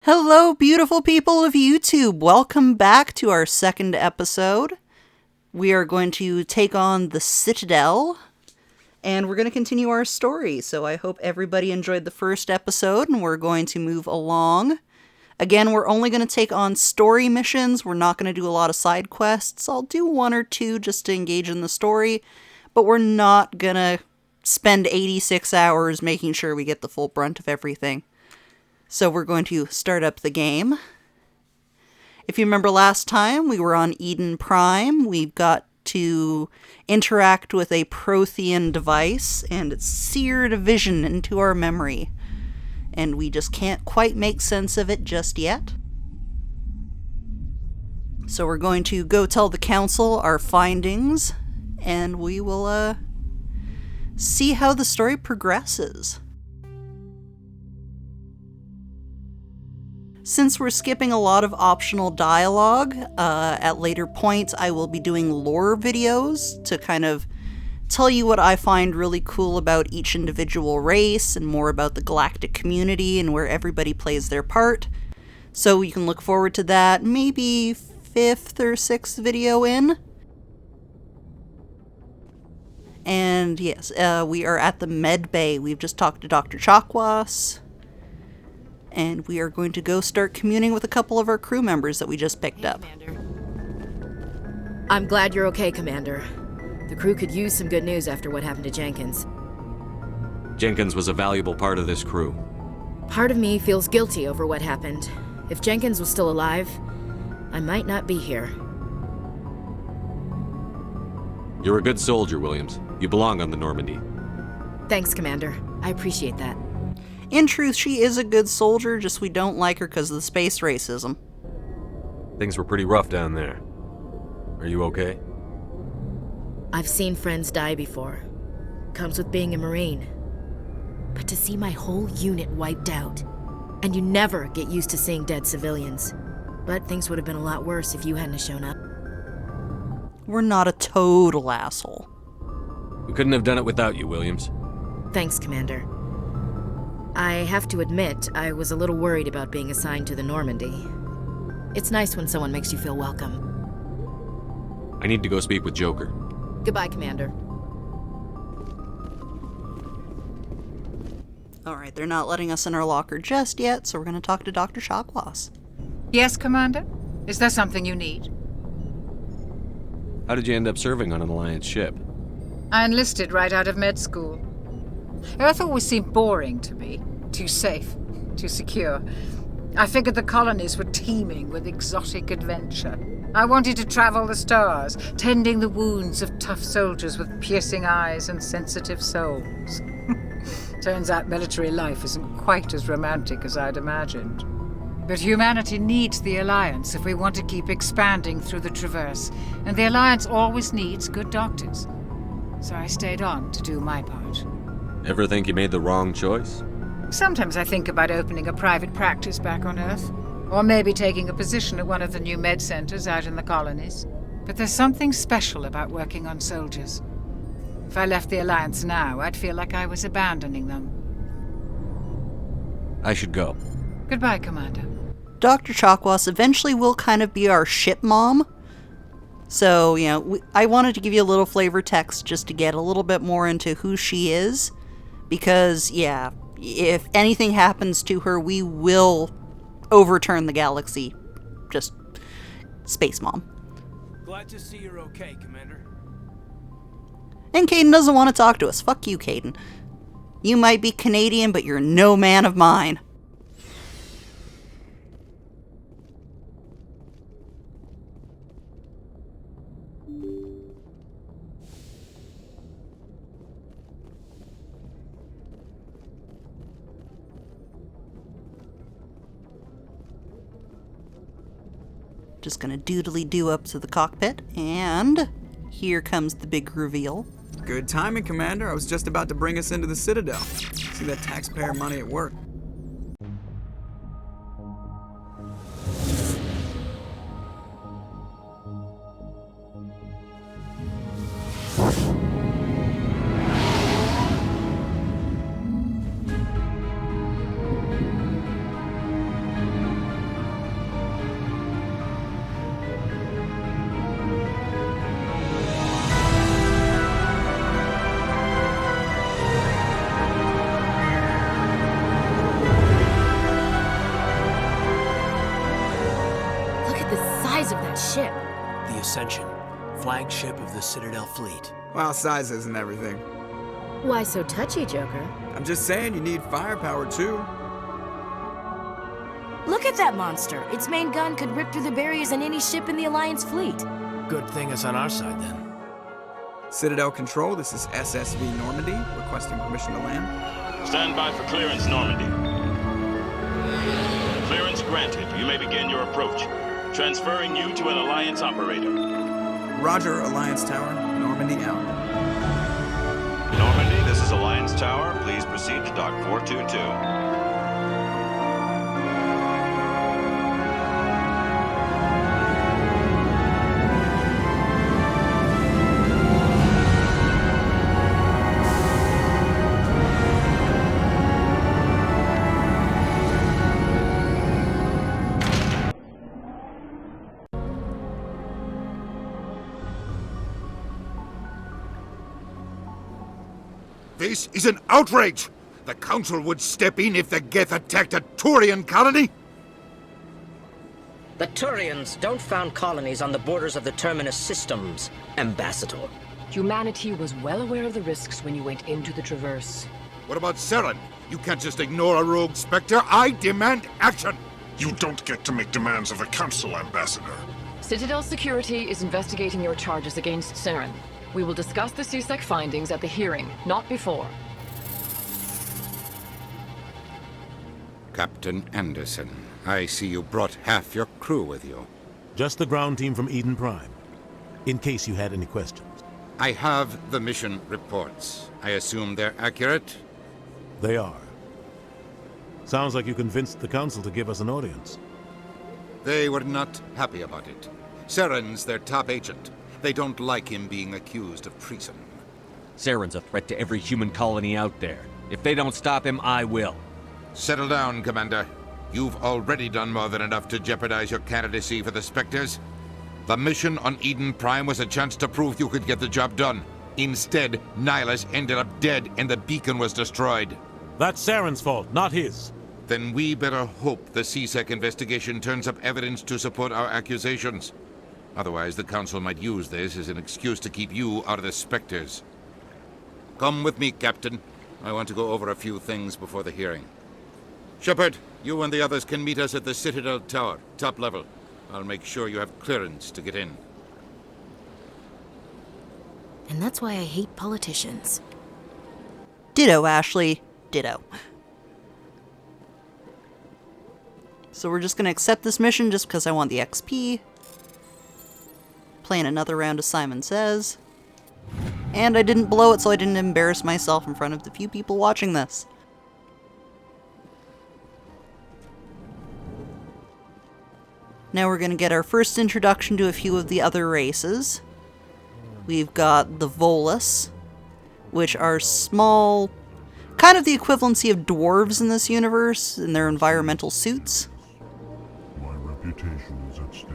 Hello, beautiful people of YouTube. Welcome back to our second episode. We are going to take on the Citadel, and we're going to continue our story. So I hope everybody enjoyed the first episode, and we're going to move along. Again, we're only going to take on story missions. We're not going to do a lot of side quests. I'll do one or two just to engage in the story, but we're not going to spend 86 hours making sure we get the full brunt of everything. So we're going to start up the game. If you remember last time, we were on Eden Prime. We've got to interact with a Prothean device, and it's seared a vision into our memory. And we just can't quite make sense of it just yet. So we're going to go tell the council our findings, and we will see how the story progresses. Since we're skipping a lot of optional dialogue, at later points I will be doing lore videos to kind of tell you what I find really cool about each individual race and more about the galactic community and where everybody plays their part. So you can look forward to that maybe 5th or 6th video in. And yes, we are at the med bay. We've just talked to Dr. Chakwas. And we are going to go start communing with a couple of our crew members that we just picked up. Commander. I'm glad you're okay, Commander. The crew could use some good news after what happened to Jenkins. Jenkins was a valuable part of this crew. Part of me feels guilty over what happened. If Jenkins was still alive, I might not be here. You're a good soldier, Williams. You belong on the Normandy. Thanks, Commander. I appreciate that. In truth, she is a good soldier, just we don't like her because of the space racism. Things were pretty rough down there. Are you okay? I've seen friends die before. Comes with being a Marine. But to see my whole unit wiped out, and you never get used to seeing dead civilians. But things would have been a lot worse if you hadn't shown up. We're not a total asshole. We couldn't have done it without you, Williams. Thanks, Commander. I have to admit, I was a little worried about being assigned to the Normandy. It's nice when someone makes you feel welcome. I need to go speak with Joker. Goodbye, Commander. Alright, they're not letting us in our locker just yet, so we're going to talk to Dr. Chakwas. Yes, Commander? Is there something you need? How did you end up serving on an Alliance ship? I enlisted right out of med school. Earth always seemed boring to me. Too safe, too secure. I figured the colonies were teeming with exotic adventure. I wanted to travel the stars, tending the wounds of tough soldiers with piercing eyes and sensitive souls. Turns out military life isn't quite as romantic as I'd imagined. But humanity needs the Alliance if we want to keep expanding through the Traverse, and the Alliance always needs good doctors. So I stayed on to do my part. Ever think you made the wrong choice? Sometimes I think about opening a private practice back on Earth, or maybe taking a position at one of the new med centers out in the colonies. But there's something special about working on soldiers. If I left the Alliance now, I'd feel like I was abandoning them. I should go. Goodbye, Commander. Dr. Chakwas eventually will kind of be our ship mom. So, I wanted to give you a little flavor text just to get a little bit more into who she is. Because, yeah, if anything happens to her, we will overturn the galaxy. Just space mom. Glad to see you're okay, Commander. And Caden doesn't want to talk to us. Fuck you, Caden. You might be Canadian, but you're no man of mine. Just gonna doodly-doo up to the cockpit, and here comes the big reveal. Good timing, Commander. I was just about to bring us into the Citadel. See that taxpayer money at work. ship? The Ascension, flagship of the Citadel fleet. Well, size isn't everything. Why so touchy, Joker? I'm just saying you need firepower too. Look at that monster. Its main gun could rip through the barriers in any ship in the Alliance fleet. Good thing it's on our side then. Citadel Control, this is SSV Normandy, requesting permission to land. Stand by for clearance, Normandy. Clearance granted. You may begin your approach. Transferring you to an Alliance operator. Roger, Alliance Tower, Normandy out. Normandy, this is Alliance Tower. Please proceed to Dock 422. This is an outrage! The Council would step in if the Geth attacked a Turian colony! The Turians don't found colonies on the borders of the Terminus systems, Ambassador. Humanity was well aware of the risks when you went into the Traverse. What about Saren? You can't just ignore a rogue Spectre. I demand action! You don't get to make demands of the Council, Ambassador. Citadel Security is investigating your charges against Saren. We will discuss the CSEC findings at the hearing, not before. Captain Anderson, I see you brought half your crew with you. Just the ground team from Eden Prime, in case you had any questions. I have the mission reports. I assume they're accurate? They are. Sounds like you convinced the Council to give us an audience. They were not happy about it. Saren's their top agent. They don't like him being accused of treason. Saren's a threat to every human colony out there. If they don't stop him, I will. Settle down, Commander. You've already done more than enough to jeopardize your candidacy for the Spectres. The mission on Eden Prime was a chance to prove you could get the job done. Instead, Nihilus ended up dead and the beacon was destroyed. That's Saren's fault, not his. Then we better hope the CSEC investigation turns up evidence to support our accusations. Otherwise, the Council might use this as an excuse to keep you out of the Spectres. Come with me, Captain. I want to go over a few things before the hearing. Shepard, you and the others can meet us at the Citadel Tower, top level. I'll make sure you have clearance to get in. And that's why I hate politicians. Ditto, Ashley. Ditto. So we're just going to accept this mission just because I want the XP. Playing another round of Simon Says. And I didn't blow it so I didn't embarrass myself in front of the few people watching this. Now we're going to get our first introduction to a few of the other races. We've got the Volus, which are small, kind of the equivalency of dwarves in this universe, in their environmental suits. My reputation is at stake.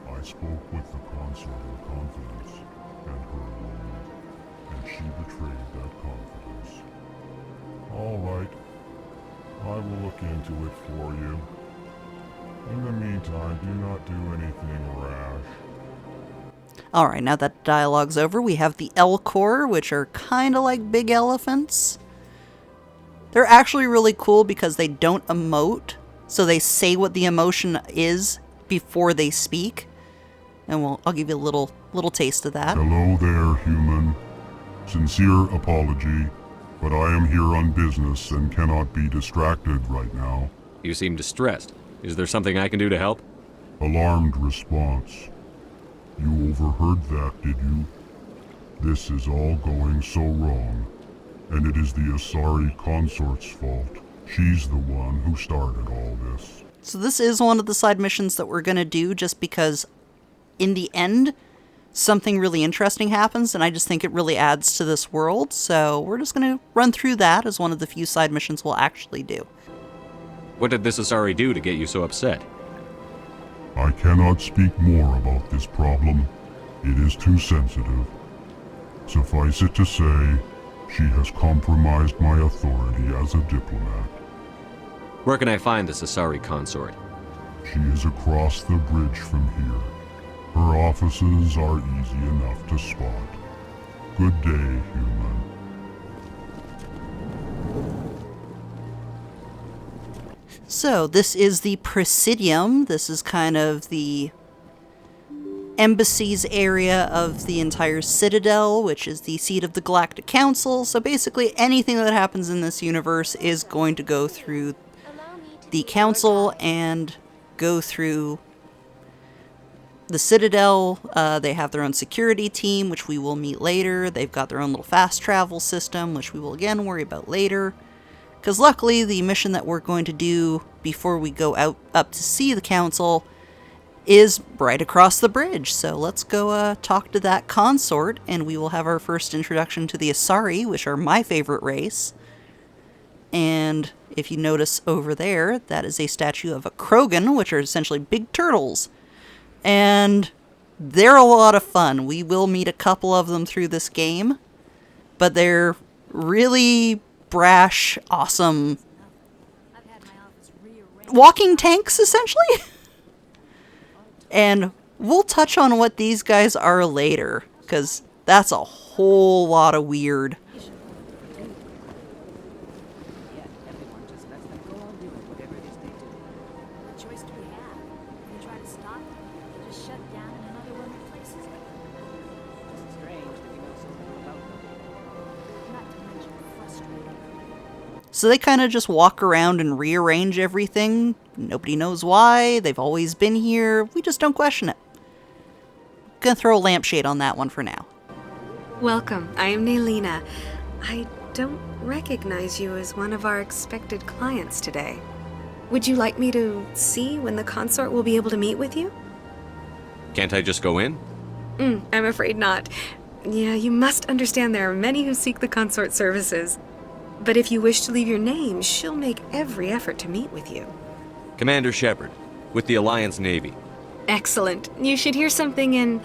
I spoke with the consort in confidence, and her alone, and she betrayed that confidence. All right. I will look into it for you. In the meantime, do not do anything rash. Alright, now that dialogue's over, we have the Elcor, which are kind of like big elephants. They're actually really cool because they don't emote, so they say what the emotion is before they speak. And I'll give you a little taste of that. Hello there, human. Sincere apology, but I am here on business and cannot be distracted right now. You seem distressed. Is there something I can do to help? Alarmed response. You overheard that, did you? This is all going so wrong, and it is the Asari consort's fault. She's the one who started all this. So this is one of the side missions that we're going to do just because in the end, something really interesting happens, and I just think it really adds to this world, so we're just going to run through that as one of the few side missions we'll actually do. What did this Asari do to get you so upset? I cannot speak more about this problem. It is too sensitive. Suffice it to say, she has compromised my authority as a diplomat. Where can I find this Asari consort? She is across the bridge from here. Her offices are easy enough to spot. Good day, human. So, this is the Presidium. This is kind of the embassy's area of the entire Citadel, which is the seat of the Galactic Council. So basically anything that happens in this universe is going to go through the Council and go through the Citadel. They have their own security team, which we will meet later. They've got their own little fast travel system, which we will again worry about later. Because luckily, the mission that we're going to do before we go up to see the Council is right across the bridge. So let's go talk to that consort, and we will have our first introduction to the Asari, which are my favorite race. And if you notice over there, that is a statue of a Krogan, which are essentially big turtles. And they're a lot of fun. We will meet a couple of them through this game, but they're really brash, awesome walking tanks, essentially. And we'll touch on what these guys are later, because that's a whole lot of weird. So they kind of just walk around and rearrange everything. Nobody knows why. They've always been here. We just don't question it. Gonna throw a lampshade on that one for now. Welcome. I am Naylina. I don't recognize you as one of our expected clients today. Would you like me to see when the consort will be able to meet with you? Can't I just go in? I'm afraid not. Yeah, you must understand there are many who seek the consort services. But if you wish to leave your name, she'll make every effort to meet with you. Commander Shepard, with the Alliance Navy. Excellent. You should hear something in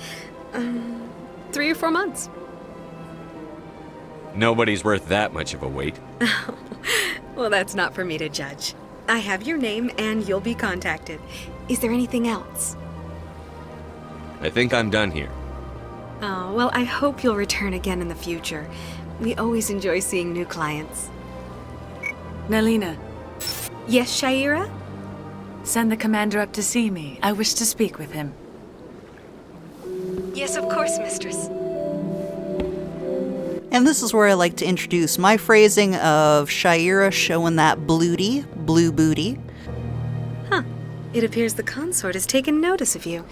3 or 4 months. Nobody's worth that much of a wait. Well, that's not for me to judge. I have your name and you'll be contacted. Is there anything else? I think I'm done here. Oh, well, I hope you'll return again in the future. We always enjoy seeing new clients. Naylina. Yes, Shaira? Send the commander up to see me. I wish to speak with him. Yes, of course, mistress. And this is where I like to introduce my phrasing of Shaira showing that blue booty. Huh. It appears the consort has taken notice of you.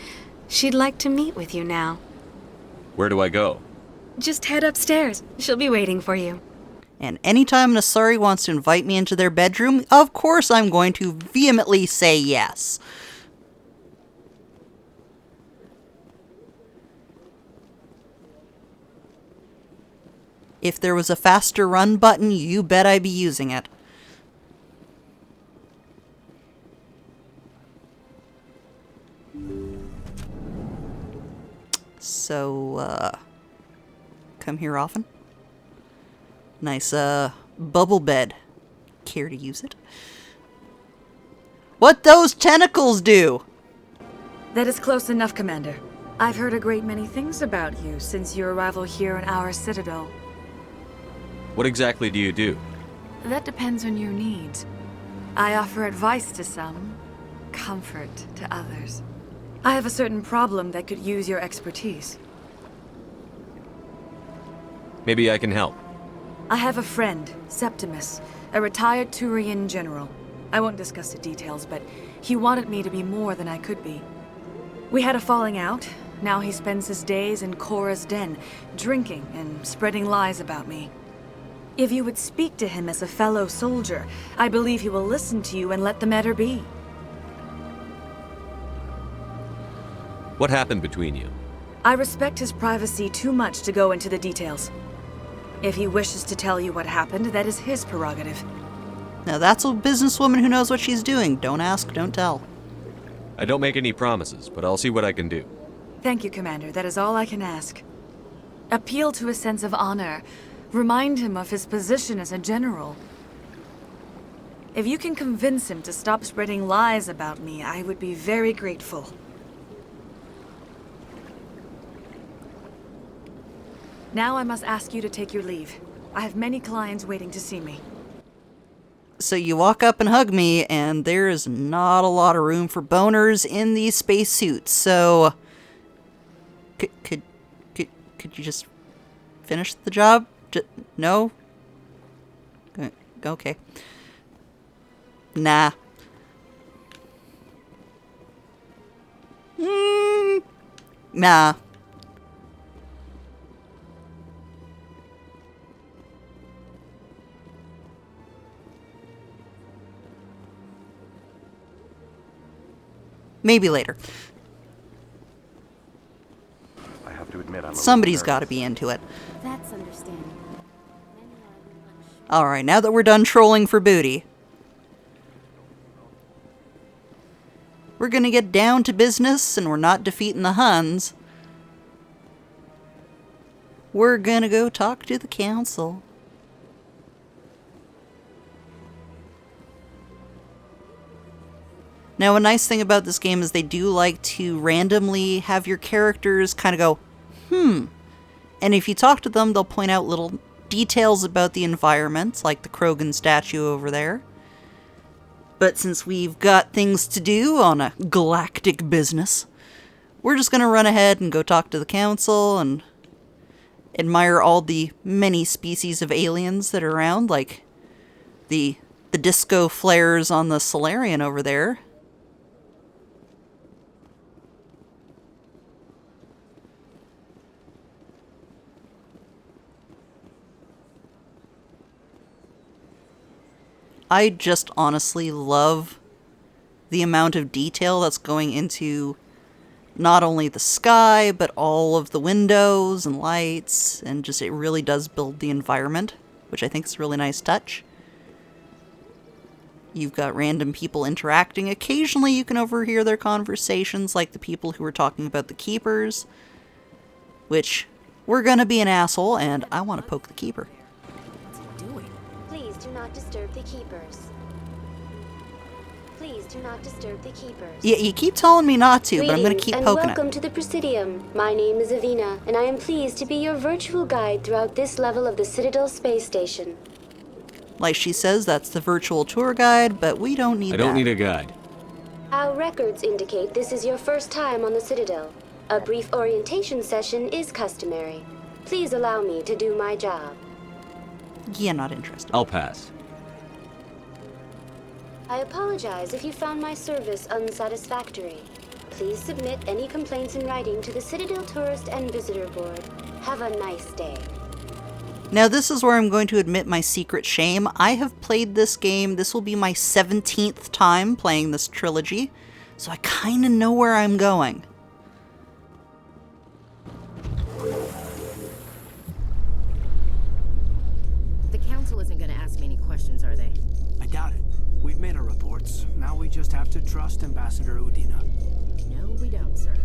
She'd like to meet with you now. Where do I go? Just head upstairs. She'll be waiting for you. And anytime an Asari wants to invite me into their bedroom, of course I'm going to vehemently say yes. If there was a faster run button, you bet I'd be using it. So, come here often? Nice, bubble bed. Care to use it? What those tentacles do? That is close enough, Commander. I've heard a great many things about you since your arrival here in our Citadel. What exactly do you do? That depends on your needs. I offer advice to some, comfort to others. I have a certain problem that could use your expertise. Maybe I can help. I have a friend, Septimus, a retired Turian general. I won't discuss the details, but he wanted me to be more than I could be. We had a falling out. Now he spends his days in Korra's den, drinking and spreading lies about me. If you would speak to him as a fellow soldier, I believe he will listen to you and let the matter be. What happened between you? I respect his privacy too much to go into the details. If he wishes to tell you what happened, that is his prerogative. Now that's a businesswoman who knows what she's doing. Don't ask, don't tell. I don't make any promises, but I'll see what I can do. Thank you, Commander. That is all I can ask. Appeal to his sense of honor. Remind him of his position as a general. If you can convince him to stop spreading lies about me, I would be very grateful. Now I must ask you to take your leave. I have many clients waiting to see me. So you walk up and hug me, and there is not a lot of room for boners in these spacesuits. So, could you just finish the job? No? Okay. Nah. Nah. Maybe later. I have to admit, I'm Somebody's got to be into it. That's understandable. Alright, now that we're done trolling for booty, we're gonna get down to business, and we're not defeating the Huns. We're gonna go talk to the council. Now, a nice thing about this game is they do like to randomly have your characters kind of go, and if you talk to them, they'll point out little details about the environment, like the Krogan statue over there. But since we've got things to do on a galactic business, we're just going to run ahead and go talk to the council and admire all the many species of aliens that are around, like the disco flares on the Solarian over there. I just honestly love the amount of detail that's going into not only the sky, but all of the windows and lights, and just it really does build the environment, which I think is a really nice touch. You've got random people interacting. Occasionally you can overhear their conversations, like the people who were talking about the Keepers, which, we're gonna be an asshole, and I want to poke the Keeper. Please do not disturb the keepers. Please do not disturb the keepers. Yeah, you keep telling me not to, but I'm going to keep poking welcome to the Presidium. My name is Avina, and I am pleased to be your virtual guide throughout this level of the Citadel space station. Like she says, that's the virtual tour guide, but we don't need that. I don't need a guide. Our records indicate this is your first time on the Citadel. A brief orientation session is customary. Please allow me to do my job. Yeah, not interested. I'll pass. I apologize if you found my service unsatisfactory. Please submit any complaints in writing to the Citadel Tourist and Visitor Board. Have a nice day. Now this is where I'm going to admit my secret shame. I have played this game. This will be my 17th time playing this trilogy, so I kind of know where I'm going. The council isn't going to ask me any questions, are they? I doubt it. We've made our reports. Now we just have to trust Ambassador Udina. No, we don't, sir.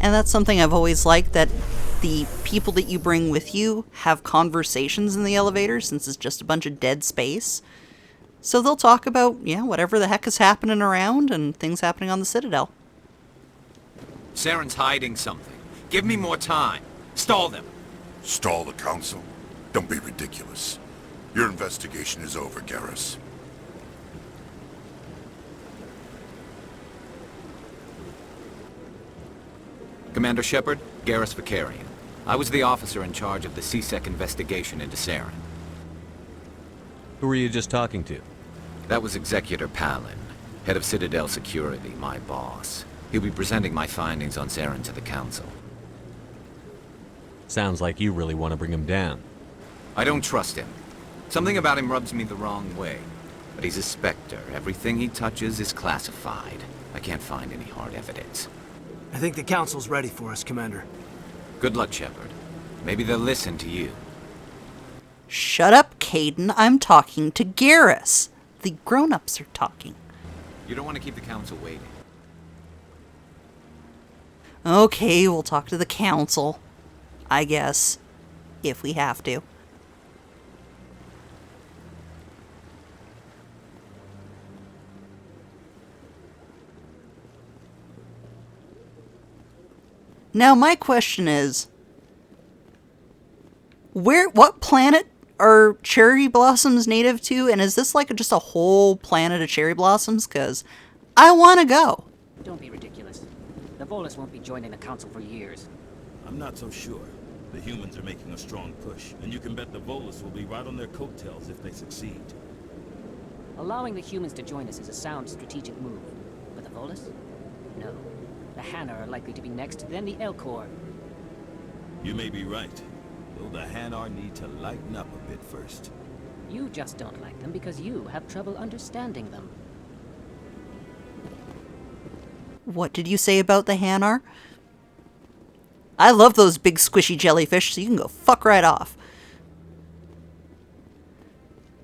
And that's something I've always liked, that the people that you bring with you have conversations in the elevator, since it's just a bunch of dead space. So they'll talk about, whatever the heck is happening around and things happening on the Citadel. Saren's hiding something. Give me more time. Stall them. Stall the council? Don't be ridiculous. Your investigation is over, Garrus. Commander Shepard, Garrus Vicarian. I was the officer in charge of the CSEC investigation into Saren. Who were you just talking to? That was Executor Palin, head of Citadel Security, my boss. He'll be presenting my findings on Saren to the Council. Sounds like you really want to bring him down. I don't trust him. Something about him rubs me the wrong way. But he's a Spectre. Everything he touches is classified. I can't find any hard evidence. I think the Council's ready for us, Commander. Good luck, Shepard. Maybe they'll listen to you. Shut up, Caden. I'm talking to Garrus. The grown-ups are talking. You don't want to keep the Council waiting. Okay, we'll talk to the council. I guess. If we have to. Now, my question is, what planet are cherry blossoms native to? And is this like just a whole planet of cherry blossoms? Because I want to go. Don't be ridiculous. The Volus won't be joining the Council for years. I'm not so sure. The humans are making a strong push, and you can bet the Volus will be right on their coattails if they succeed. Allowing the humans to join us is a sound strategic move. But the Volus? No. The Hanar are likely to be next, then the Elcor. You may be right. Though the Hanar need to lighten up a bit first. You just don't like them because you have trouble understanding them. What did you say about the Hanar? I love those big squishy jellyfish, so you can go fuck right off.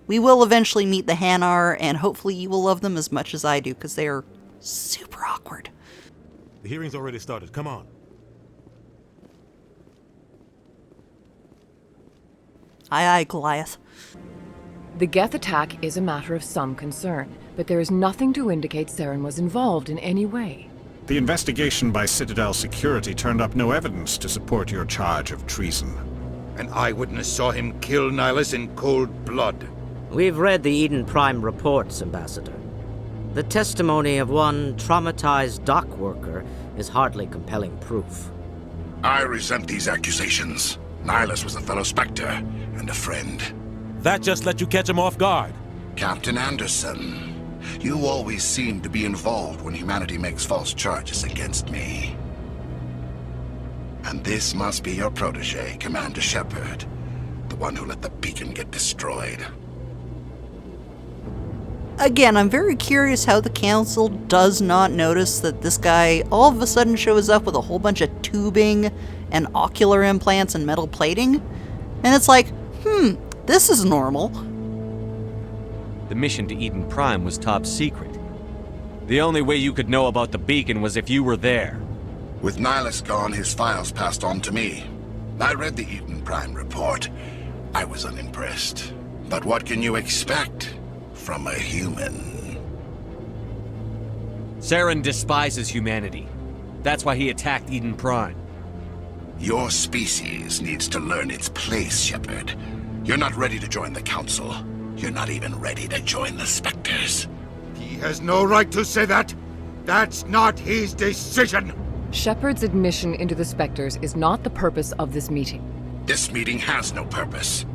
We will eventually meet the Hanar, and hopefully you will love them as much as I do, because they are super awkward. The hearing's already started. Come on. Aye, aye, Goliath. The Geth attack is a matter of some concern, but there is nothing to indicate Saren was involved in any way. The investigation by Citadel security turned up no evidence to support your charge of treason. An eyewitness saw him kill Nihilus in cold blood. We've read the Eden Prime reports, Ambassador. The testimony of one traumatized dock worker is hardly compelling proof. I resent these accusations. Nihilus was a fellow Spectre and a friend. That just let you catch him off guard. Captain Anderson, you always seem to be involved when humanity makes false charges against me. And this must be your protege, Commander Shepard, the one who let the beacon get destroyed. Again, I'm very curious how the Council does not notice that this guy all of a sudden shows up with a whole bunch of tubing and ocular implants and metal plating. And it's like, this is normal. The mission to Eden Prime was top secret. The only way you could know about the beacon was if you were there. With Nihilus gone, his files passed on to me. I read the Eden Prime report. I was unimpressed. But what can you expect from a human? Saren despises humanity. That's why he attacked Eden Prime. Your species needs to learn its place, Shepard. You're not ready to join the Council. You're not even ready to join the Spectres. He has no right to say that. That's not his decision. Shepard's admission into the Spectres is not the purpose of this meeting. This meeting has no purpose.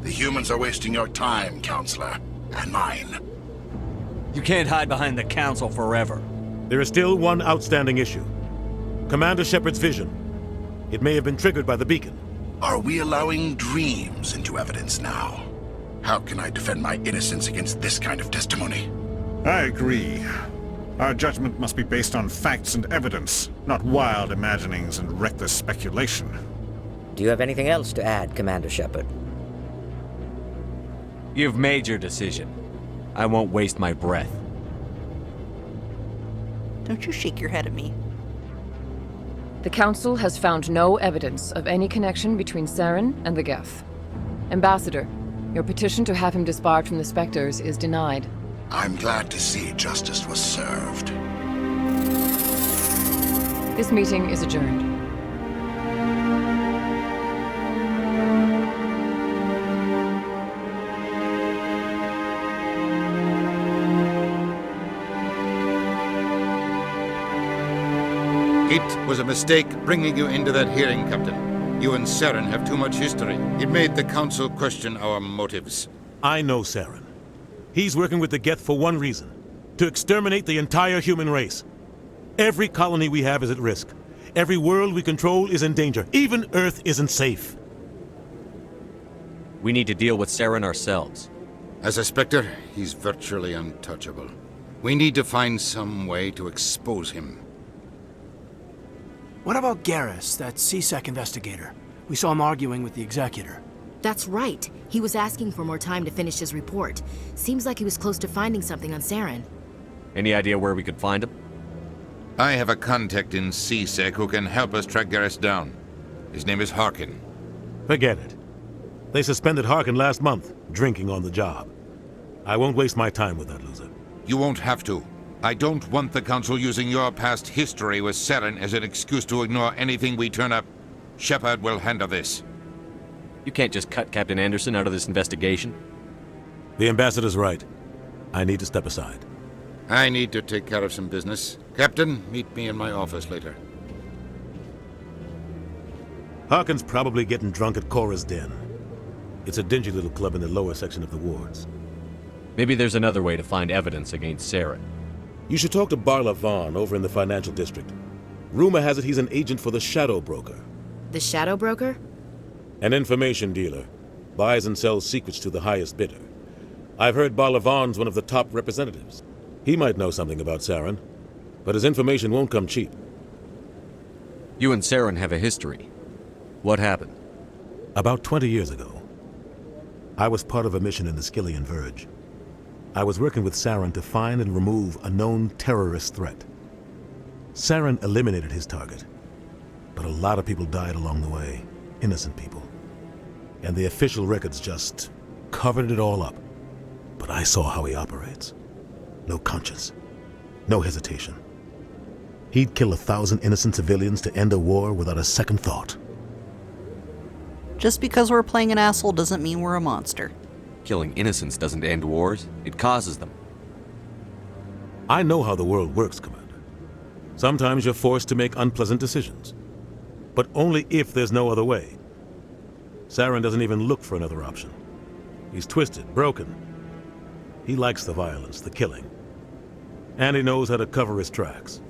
The humans are wasting your time, Counselor, and mine. You can't hide behind the Council forever. There is still one outstanding issue. Commander Shepard's vision. It may have been triggered by the beacon. Are we allowing dreams into evidence now? How can I defend my innocence against this kind of testimony? I agree. Our judgment must be based on facts and evidence, not wild imaginings and reckless speculation. Do you have anything else to add, Commander Shepard? You've made your decision. I won't waste my breath. Don't you shake your head at me. The Council has found no evidence of any connection between Saren and the Geth. Ambassador, your petition to have him disbarred from the Spectres is denied. I'm glad to see justice was served. This meeting is adjourned. It was a mistake bringing you into that hearing, Captain. You and Saren have too much history. It made the Council question our motives. I know Saren. He's working with the Geth for one reason. To exterminate the entire human race. Every colony we have is at risk. Every world we control is in danger. Even Earth isn't safe. We need to deal with Saren ourselves. As a Spectre, he's virtually untouchable. We need to find some way to expose him. What about Garrus, that CSEC investigator? We saw him arguing with the Executor. That's right. He was asking for more time to finish his report. Seems like he was close to finding something on Saren. Any idea where we could find him? I have a contact in CSEC who can help us track Garrus down. His name is Harkin. Forget it. They suspended Harkin last month, drinking on the job. I won't waste my time with that loser. You won't have to. I don't want the Council using your past history with Saren as an excuse to ignore anything we turn up. Shepard will handle this. You can't just cut Captain Anderson out of this investigation. The ambassador's right. I need to step aside. I need to take care of some business. Captain, meet me in my office later. Harkin's probably getting drunk at Cora's Den. It's a dingy little club in the lower section of the wards. Maybe there's another way to find evidence against Saren. You should talk to Barla Vaughn over in the financial district. Rumor has it he's an agent for the Shadow Broker. The Shadow Broker? An information dealer. Buys and sells secrets to the highest bidder. I've heard Barla Vaughn's one of the top representatives. He might know something about Saren, but his information won't come cheap. You and Saren have a history. What happened? About 20 years ago, I was part of a mission in the Skillian Verge. I was working with Saren to find and remove a known terrorist threat. Saren eliminated his target, but a lot of people died along the way, innocent people. And the official records just covered it all up. But I saw how he operates. No conscience, no hesitation. He'd kill 1,000 innocent civilians to end a war without a second thought. Just because we're playing an asshole doesn't mean we're a monster. Killing innocents doesn't end wars, it causes them. I know how the world works, Commander. Sometimes you're forced to make unpleasant decisions. But only if there's no other way. Saren doesn't even look for another option. He's twisted, broken. He likes the violence, the killing. And he knows how to cover his tracks.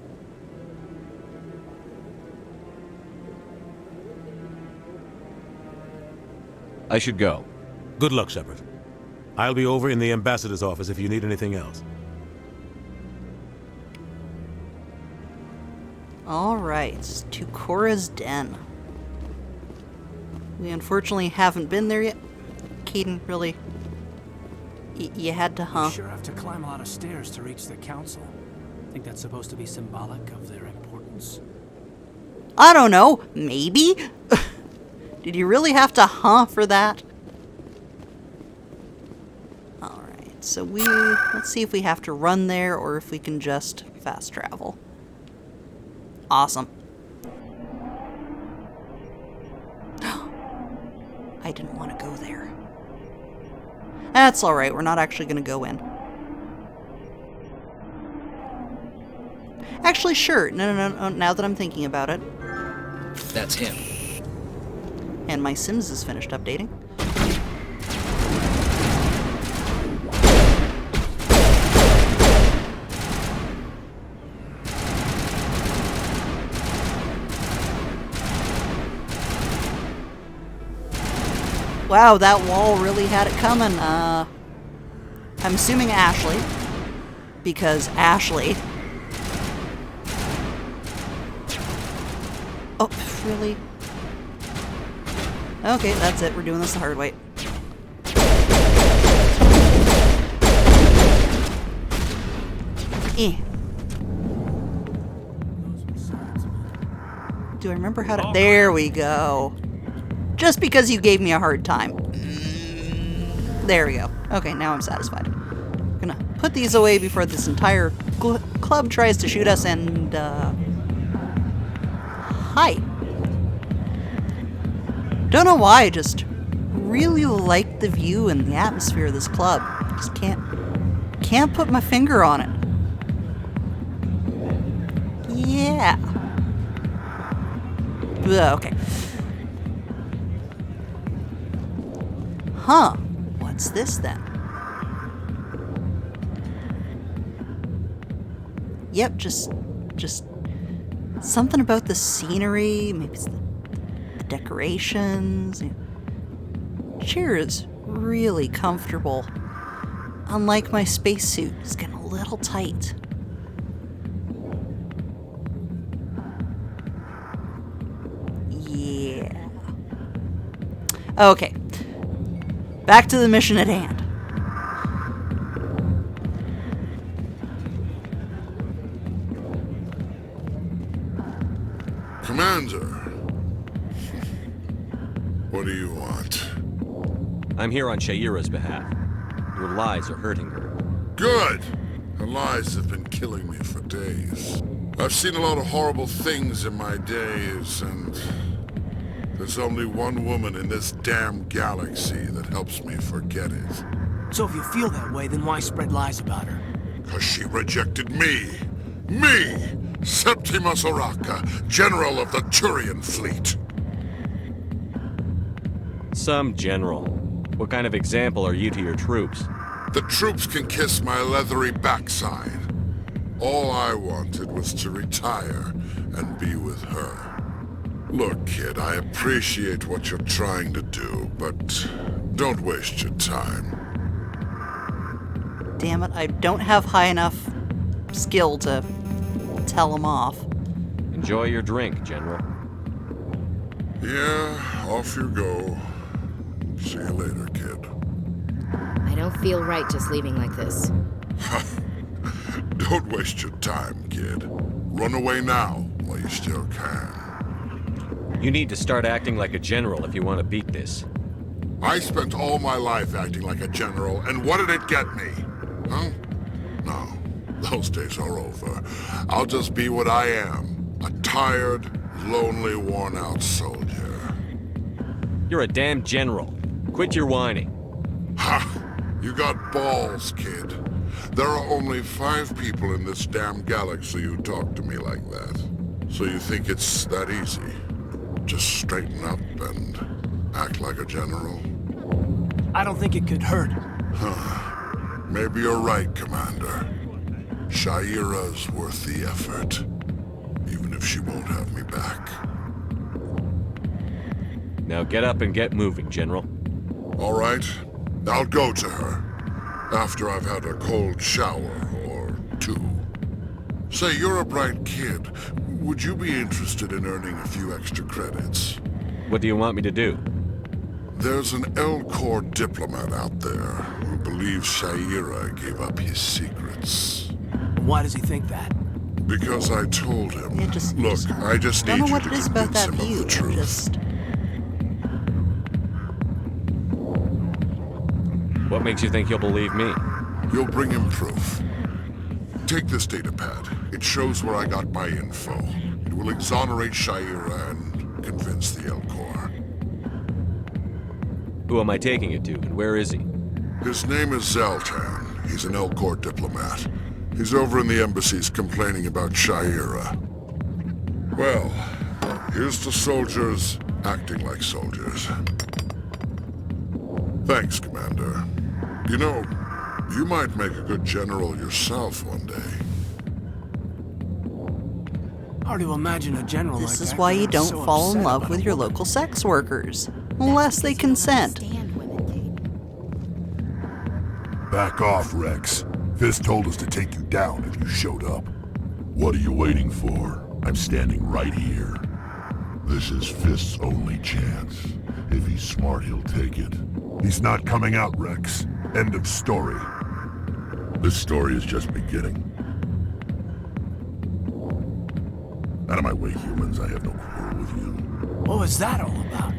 I should go. Good luck, Shepard. I'll be over in the ambassador's office if you need anything else. All right, to Cora's Den. We unfortunately haven't been there yet. Caden, really? You had to, huh? You sure have to climb a lot of stairs to reach the council. Think that's supposed to be symbolic of their importance? I don't know. Maybe? Did you really have to, for that? Alright, so let's see if we have to run there or if we can just fast travel. Awesome. I didn't want to go there. That's alright, we're not actually going to go in. Actually, sure. No, now that I'm thinking about it. That's him. And my Sims is finished updating. Wow, that wall really had it coming. I'm assuming Ashley. Because Ashley... Oh, really? Okay, that's it. We're doing this the hard way. Do I remember how to... There we go. Just because you gave me a hard time. There we go. Okay, now I'm satisfied. I'm gonna put these away before this entire club tries to shoot us and, Hi. Don't know why, I just really like the view and the atmosphere of this club. Just can't put my finger on it. Yeah. Okay. Huh. What's this then? Yep, just something about the scenery, maybe it's the decorations. Chair is really comfortable. Unlike my spacesuit, it's getting a little tight. Yeah. Okay. Back to the mission at hand. Commander, what do you want? I'm here on Shaira's behalf. Your lies are hurting her. Good! Her lies have been killing me for days. I've seen a lot of horrible things in my days, and there's only one woman in this damn galaxy that helps me forget it. So if you feel that way, then why spread lies about her? 'Cause she rejected me! Me! Septimus Oraka, General of the Turian Fleet! Some general. What kind of example are you to your troops? The troops can kiss my leathery backside. All I wanted was to retire and be with her. Look, kid, I appreciate what you're trying to do, but don't waste your time. Damn it, I don't have high enough skill to tell him off. Enjoy your drink, General. Yeah, off you go. See you later, kid. I don't feel right just leaving like this. Don't waste your time, kid. Run away now, while you still can. You need to start acting like a general if you want to beat this. I spent all my life acting like a general, and what did it get me? Huh? No, those days are over. I'll just be what I am. A tired, lonely, worn-out soldier. You're a damn general. Quit your whining. Ha! You got balls, kid. There are only 5 people in this damn galaxy who talk to me like that. So you think it's that easy? Just straighten up and act like a general? I don't think it could hurt. Maybe you're right, Commander. Shaira's worth the effort. Even if she won't have me back. Now get up and get moving, General. All right. I'll go to her. After I've had a cold shower or 2. Say, you're a bright kid. Would you be interested in earning a few extra credits? What do you want me to do? There's an L-Corps diplomat out there who believes Shaira gave up his secrets. Why does he think that? Because I told him. Look, I just need you to convince him of the truth. What makes you think you'll believe me? You'll bring him proof. Take this data pad. It shows where I got my info. It will exonerate Shaira and convince the L-Corps. Who am I taking it to, and where is he? His name is Zaltan. He's an L-Corps diplomat. He's over in the embassies complaining about Shaira. Well, here's to soldiers acting like soldiers. Thanks, Commander. You know, you might make a good general yourself one day. Hard to imagine a general like that. This is why you don't fall in love with your local sex workers. Unless they consent. Back off, Rex. Fist told us to take you down if you showed up. What are you waiting for? I'm standing right here. This is Fist's only chance. If he's smart, he'll take it. He's not coming out, Rex. End of story. This story is just beginning. Out of my way, humans. I have no quarrel with you. What was that all about?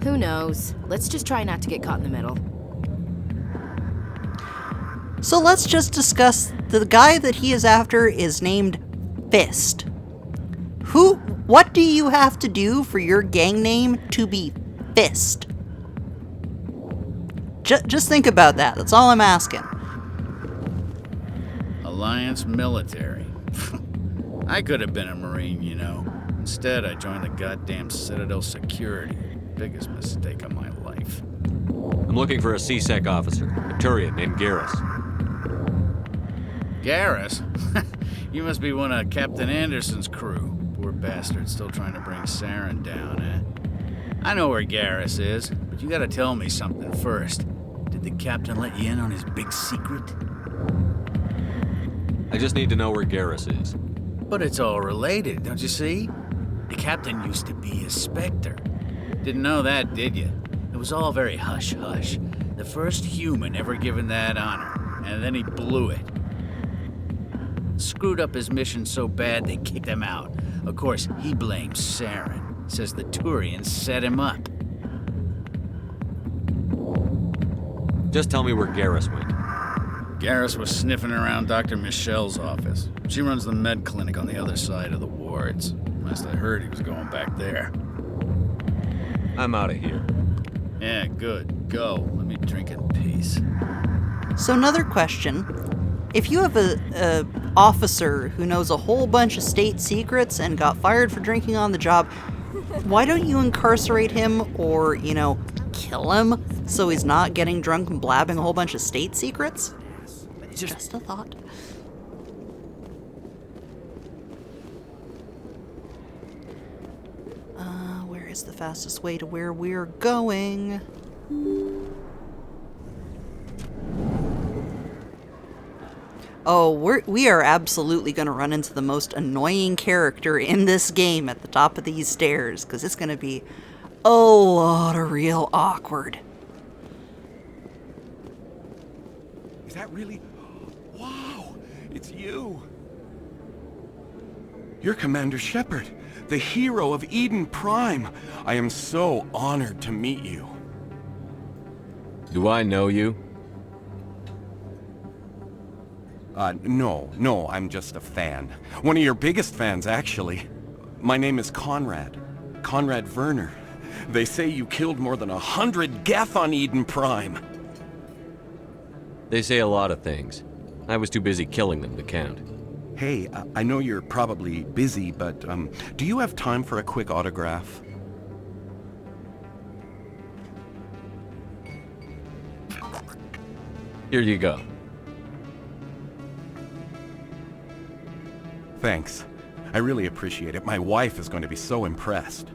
Who knows? Let's just try not to get caught in the middle. So let's just discuss the guy that he is after is named Fist. What do you have to do for your gang name to be Fist? Just think about that. That's all I'm asking. Alliance military. I could have been a Marine, you know. Instead, I joined the goddamn Citadel security. Biggest mistake of my life. I'm looking for a C-Sec officer, a Turian named Garrus. Garrus? You must be one of Captain Anderson's crew. Poor bastard still trying to bring Saren down, eh? I know where Garrus is, but you gotta tell me something first. Did the captain let you in on his big secret? I just need to know where Garrus is. But it's all related, don't you see? The captain used to be a Spectre. Didn't know that, did you? It was all very hush-hush. The first human ever given that honor, and then he blew it. Screwed up his mission so bad they kicked him out. Of course, he blames Saren. Says the Turians set him up. Just tell me where Garrus went. Garrus was sniffing around Dr. Michelle's office. She runs the med clinic on the other side of the wards. Last I heard, he was going back there. I'm out of here. Yeah, good. Go. Let me drink in peace. So another question. If you have a officer who knows a whole bunch of state secrets and got fired for drinking on the job, why don't you incarcerate him or, kill him so he's not getting drunk and blabbing a whole bunch of state secrets? Just a thought. Where is the fastest way to where we're going? Oh, we are absolutely going to run into the most annoying character in this game at the top of these stairs, because it's going to be a lot of real awkward. Is that really... Wow! It's you! You're Commander Shepard, the hero of Eden Prime. I am so honored to meet you. Do I know you? No, I'm just a fan. One of your biggest fans, actually. My name is Conrad. Conrad Werner. They say you killed more than 100 Geth on Eden Prime. They say a lot of things. I was too busy killing them to count. Hey, I know you're probably busy, but do you have time for a quick autograph? Here you go. Thanks. I really appreciate it. My wife is going to be so impressed.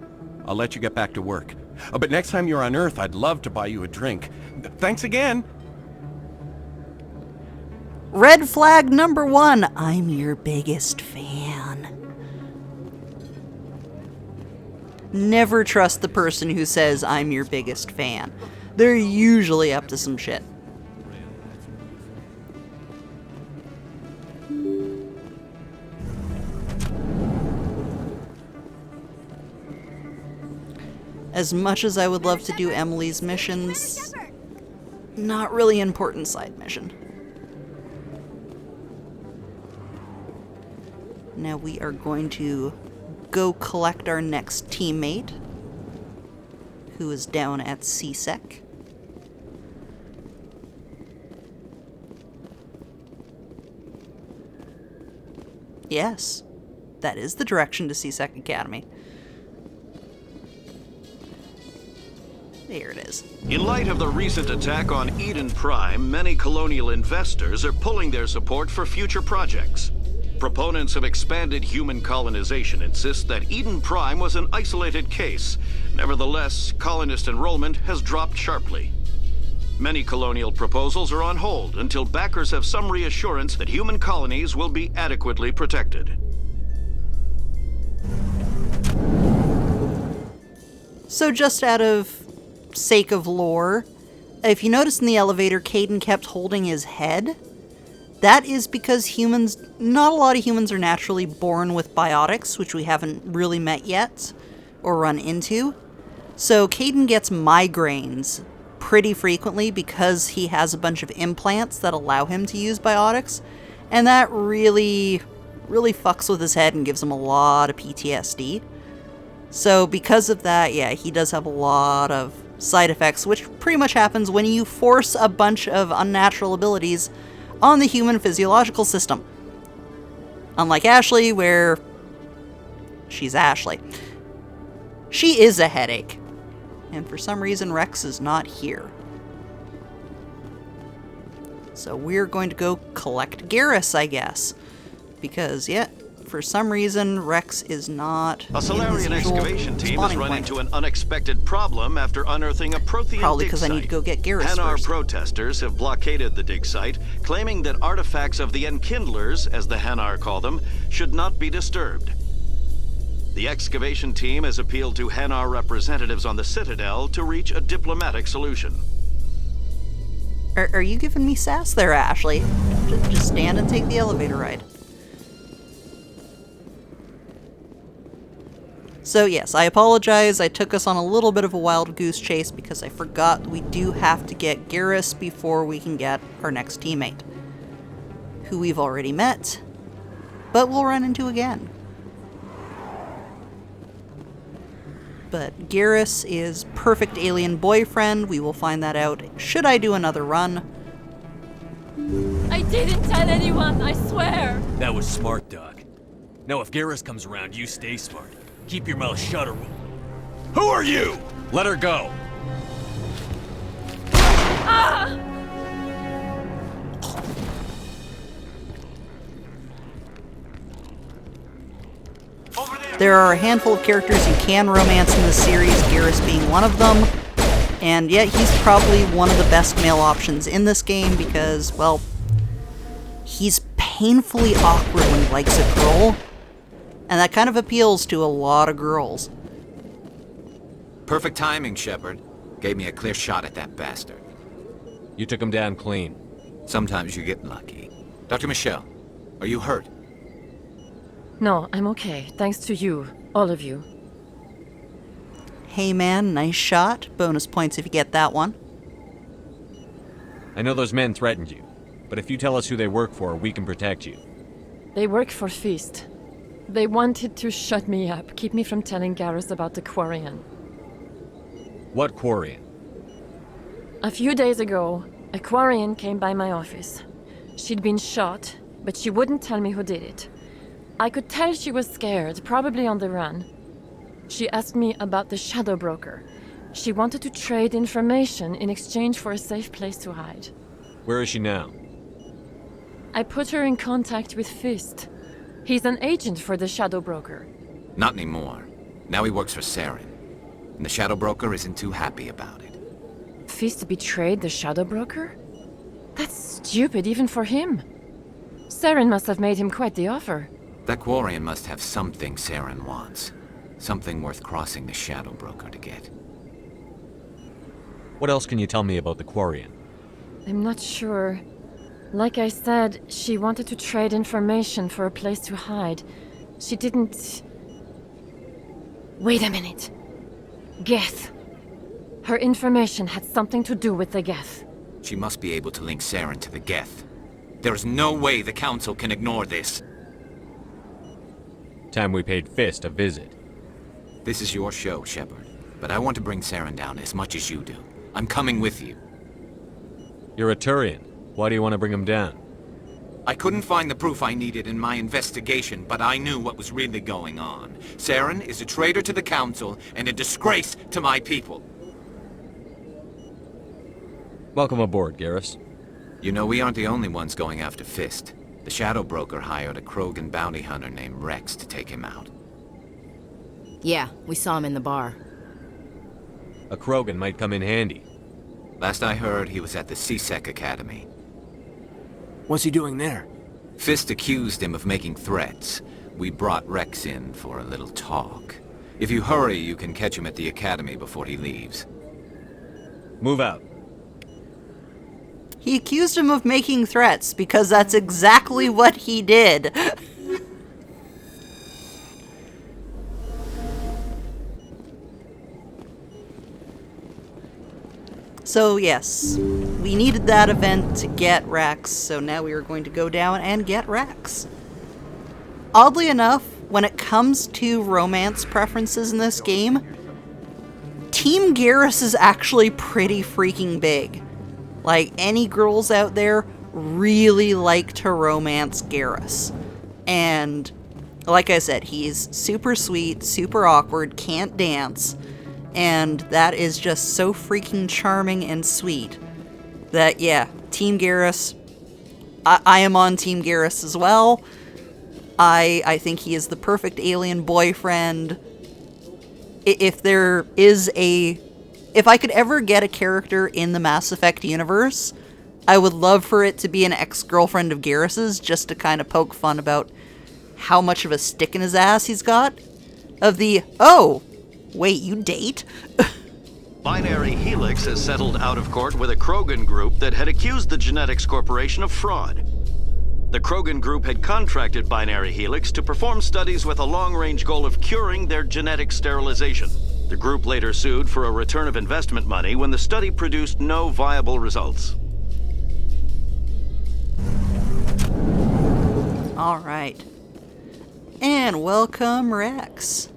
I'll let you get back to work. But next time you're on Earth, I'd love to buy you a drink. Thanks again! Red flag number 1. I'm your biggest fan. Never trust the person who says, I'm your biggest fan. They're usually up to some shit. As much as I would love to do Emily's missions, not really an important side mission. Now we are going to go collect our next teammate, who is down at CSEC. Yes, that is the direction to CSEC Academy. There it is. In light of the recent attack on Eden Prime, many colonial investors are pulling their support for future projects. Proponents of expanded human colonization insist that Eden Prime was an isolated case. Nevertheless, colonist enrollment has dropped sharply. Many colonial proposals are on hold until backers have some reassurance that human colonies will be adequately protected. So just out of sake of lore, if you notice in the elevator, Caden kept holding his head. That is because humans, not a lot of humans are naturally born with biotics, which we haven't really met yet or run into. So Caden gets migraines pretty frequently because he has a bunch of implants that allow him to use biotics, and that really fucks with his head and gives him a lot of PTSD. So because of that, yeah, he does have a lot of side effects, which pretty much happens when you force a bunch of unnatural abilities on the human physiological system. Unlike Ashley, where she's Ashley. She is a headache. And for some reason, Rex is not here. So we're going to go collect Garrus, I guess. Because, yeah, for some reason, Rex is not A Solarian excavation team has run into an unexpected problem after unearthing a Prothean Probably dig because I need to go get Garrus Hanar first. protesters have blockaded the dig site, claiming that artifacts of the Enkindlers, as the Hanar call them, should not be disturbed. The excavation team has appealed to Hanar representatives on the Citadel to reach a diplomatic solution. Are you giving me sass there, Ashley? Just stand and take the elevator ride. So yes, I apologize. I took us on a little bit of a wild goose chase because I forgot we do have to get Garrus before we can get our next teammate. who we've already met, but we'll run into again. But Garrus is perfect alien boyfriend. We will find that out should I do another run. I didn't tell anyone, I swear! That was smart, Doc. Now if Garrus comes around, you stay smart. Keep your mouth shut or we'll... Who are you? Let her go. Ah! There are a handful of characters you can romance in this series, Garrus being one of them, and yet he's probably one of the best male options in this game because, well, he's painfully awkward when he likes a girl, and that kind of appeals to a lot of girls. Perfect timing, Shepard. Gave me a clear shot at that bastard. You took him down clean. Sometimes you get lucky. Dr. Michelle, are you hurt? No, I'm okay. Thanks to you. All of you. Hey man, nice shot. Bonus points if you get that one. I know those men threatened you, but if you tell us who they work for, we can protect you. They work for Feast. They wanted to shut me up, keep me from telling Garrus about the Quarian. What Quarian? A few days ago, a Quarian came by my office. She'd been shot, but she wouldn't tell me who did it. I could tell she was scared, probably on the run. She asked me about the Shadow Broker. She wanted to trade information in exchange for a safe place to hide. Where is she now? I put her in contact with Fist. He's an agent for the Shadow Broker. Not anymore. Now he works for Saren. And the Shadow Broker isn't too happy about it. Fist betrayed the Shadow Broker? That's stupid even for him. Saren must have made him quite the offer. That Quarian must have something Saren wants. Something worth crossing the Shadow Broker to get. What else can you tell me about the Quarian? I'm not sure. Like I said, she wanted to trade information for a place to hide. She didn't... Wait a minute. Geth. Her information had something to do with the Geth. She must be able to link Saren to the Geth. There is no way the Council can ignore this. Time we paid Fist a visit. This is your show, Shepard. But I want to bring Saren down as much as you do. I'm coming with you. You're a Turian. Why do you want to bring him down? I couldn't find the proof I needed in my investigation, but I knew what was really going on. Saren is a traitor to the Council and a disgrace to my people. Welcome aboard, Garrus. You know, we aren't the only ones going after Fist. The Shadow Broker hired a Krogan bounty hunter named Rex to take him out. Yeah, we saw him in the bar. A Krogan might come in handy. Last I heard, he was at the CSEC Academy. What's he doing there? Fist accused him of making threats. We brought Rex in for a little talk. If you hurry, you can catch him at the Academy before he leaves. Move out. He accused him of making threats because that's exactly what he did. So yes, we needed that event to get Rex, so now we are going to go down and get Rex. Oddly enough, when it comes to romance preferences in this game, Team Garrus is actually pretty freaking big. Like, any girls out there really like to romance Garrus. And, like I said, he's super sweet, super awkward, can't dance, and that is just so freaking charming and sweet that, yeah, Team Garrus, I am on Team Garrus as well. I think he is the perfect alien boyfriend. If I could ever get a character in the Mass Effect universe, I would love for it to be an ex-girlfriend of Garrus's, just to kind of poke fun about how much of a stick in his ass he's got. Of the, oh, wait, you date? Binary Helix has settled out of court with a Krogan group that had accused the Genetics Corporation of fraud. The Krogan group had contracted Binary Helix to perform studies with a long-range goal of curing their genetic sterilization. The group later sued for a return of investment money when the study produced no viable results. All right. And welcome, Rex.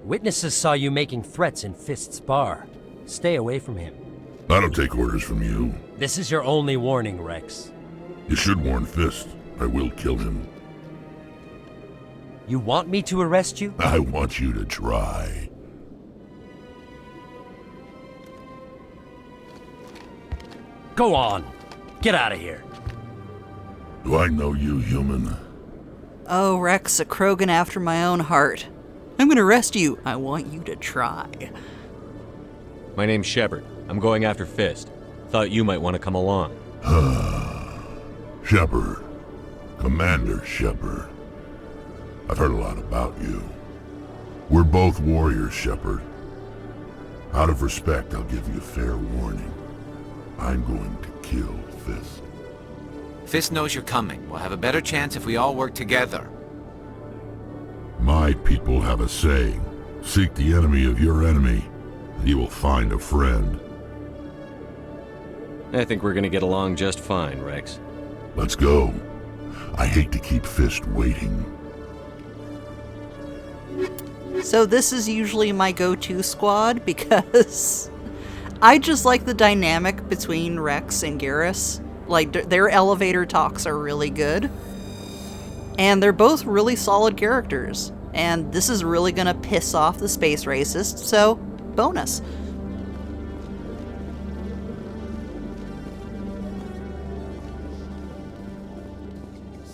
Witnesses saw you making threats in Fist's bar. Stay away from him. I don't take orders from you. This is your only warning, Rex. You should warn Fist. I will kill him. You want me to arrest you? I want you to try. Go on. Get out of here. Do I know you, human? Oh, Rex, a Krogan after my own heart. I'm gonna arrest you. I want you to try. My name's Shepard. I'm going after Fist. Thought you might want to come along. Shepard. Commander Shepard. I've heard a lot about you. We're both warriors, Shepard. Out of respect, I'll give you a fair warning. I'm going to kill Fist. Fist knows you're coming. We'll have a better chance if we all work together. My people have a saying. Seek the enemy of your enemy, and you will find a friend. I think we're gonna get along just fine, Rex. Let's go. I hate to keep Fist waiting. So this is usually my go-to squad because I just like the dynamic between Rex and Garrus. Like, their elevator talks are really good. And they're both really solid characters. And this is really gonna piss off the space racists, so bonus.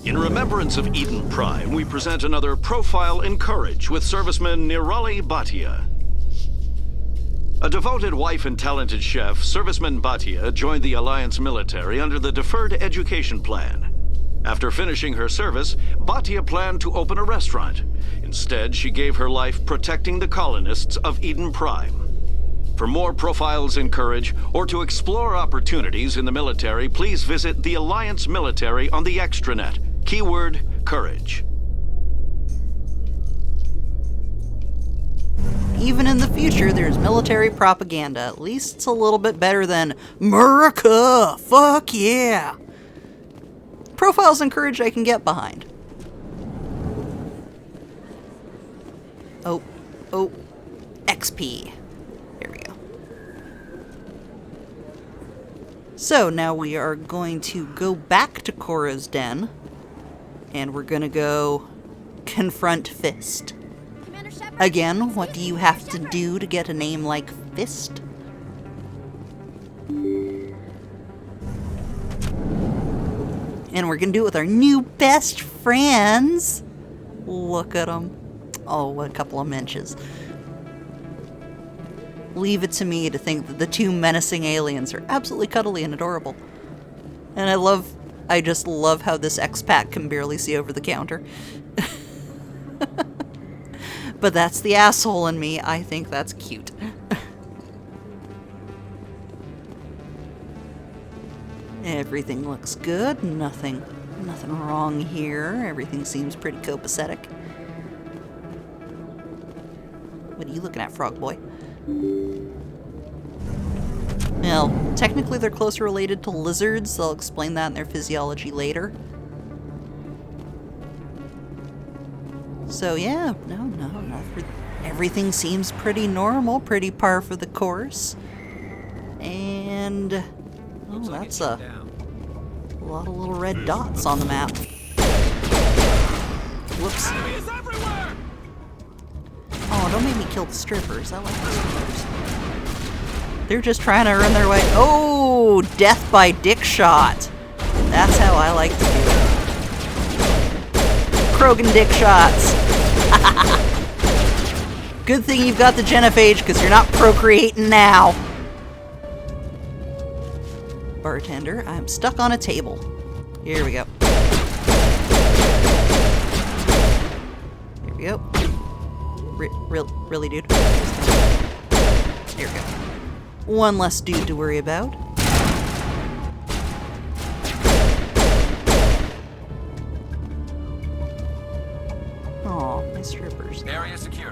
In remembrance of Eden Prime, we present another Profile in Courage with serviceman Nirali Bhatia. A devoted wife and talented chef, serviceman Bhatia joined the Alliance military under the Deferred Education Plan. After finishing her service, Bhatia planned to open a restaurant. Instead, she gave her life protecting the colonists of Eden Prime. For more Profiles in Courage, or to explore opportunities in the military, please visit the Alliance Military on the extranet. Keyword, Courage. Even in the future, there's military propaganda. At least it's a little bit better than America! Fuck yeah! Profiles in Courage I can get behind. Oh, XP. There we go. So now we are going to go back to Korra's den, and we're gonna go confront Fist. Again, what do you have to do to get a name like Fist? And we're gonna do it with our new best friends. Look at them. Oh, what a couple of inches. Leave it to me to think that the two menacing aliens are absolutely cuddly and adorable. And I just love how this expat can barely see over the counter. But that's the asshole in me. I think that's cute. Everything looks good. Nothing wrong here. Everything seems pretty copacetic. What are you looking at, Frog Boy? Well, technically they're closely related to lizards. They'll explain that in their physiology later. So yeah, no, everything seems pretty normal, pretty par for the course. And oh, that's a lot of little red dots on the map. Whoops. Oh, don't make me kill the strippers. I like the strippers. They're just trying to earn their way. Oh, death by dick shot. That's how I like to do it. Krogan dick shots. Good thing you've got the genophage, because you're not procreating now. Bartender, I'm stuck on a table. Here we go. Here we go. Really, dude? Here we go. One less dude to worry about. Aw, my strippers. Area secure.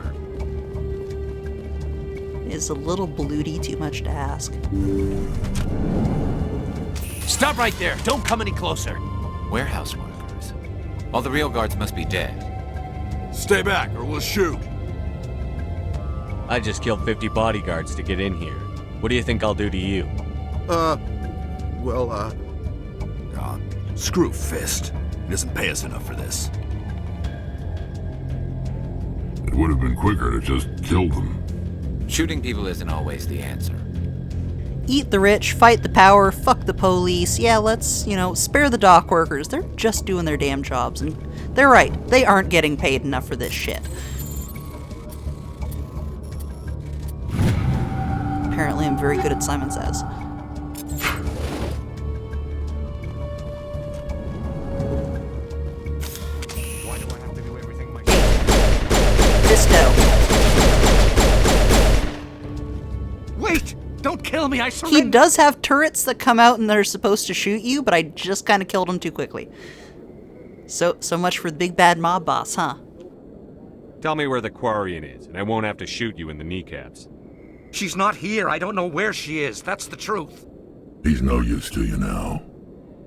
is a little blooty too much to ask. Stop right there! Don't come any closer! Warehouse workers? All the real guards must be dead. Stay back, or we'll shoot. I just killed 50 bodyguards to get in here. What do you think I'll do to you? Screw Fist. He doesn't pay us enough for this. It would have been quicker to just kill them. Shooting people isn't always the answer. Eat the rich, fight the power, fuck the police. Yeah, let's, spare the dock workers. They're just doing their damn jobs, and they're right. They aren't getting paid enough for this shit. Apparently I'm very good at Simon Says. Wait! Don't kill me, I surrender! He does have turrets that come out and they're supposed to shoot you, but I just kind of killed him too quickly. So much for the big bad mob boss, huh? Tell me where the Quarian is, and I won't have to shoot you in the kneecaps. She's not here. I don't know where she is. That's the truth. He's no use to you now.